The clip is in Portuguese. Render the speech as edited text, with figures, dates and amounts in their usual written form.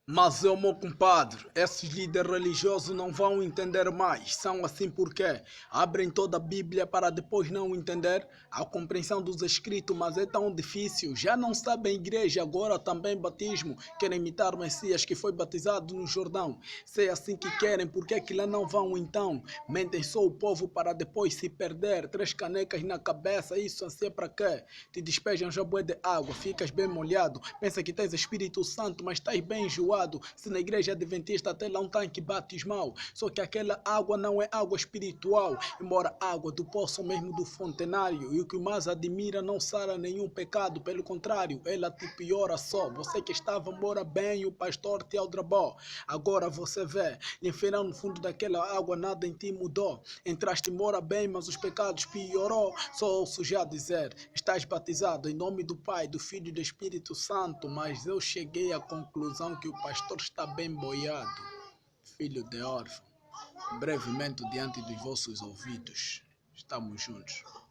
Mas eu, meu compadre, esses líderes religiosos não vão entender mais. São assim porque abrem toda a Bíblia para depois não entender a compreensão dos escritos, mas é tão difícil. Já não sabem igreja, agora também batismo. Querem imitar o Messias que foi batizado no Jordão. Se é assim que querem, por que é que lá não vão então? Mentem só o povo para depois se perder. 3 canecas na cabeça, isso assim é para quê? Te despejam já bué de água, ficas bem molhado. Pensa que tens Espírito Santo, mas estás bem enjoado. Se na igreja adventista até lá um tanque batismal, só que aquela água não é água espiritual, embora água do poço mesmo do fontenário, e o que mais admira não sara nenhum pecado, pelo contrário, ela te piora só. Você que estava mora bem, o pastor te aldrabou, agora você vê, enfiar no fundo daquela água nada em ti mudou, entraste mora bem, mas os pecados piorou. Só ouço já dizer, estás batizado em nome do Pai, do Filho e do Espírito Santo, mas eu cheguei à conclusão que o pastor está bem boiado, filho de órfão. Brevemente diante dos vossos ouvidos. Estamos juntos.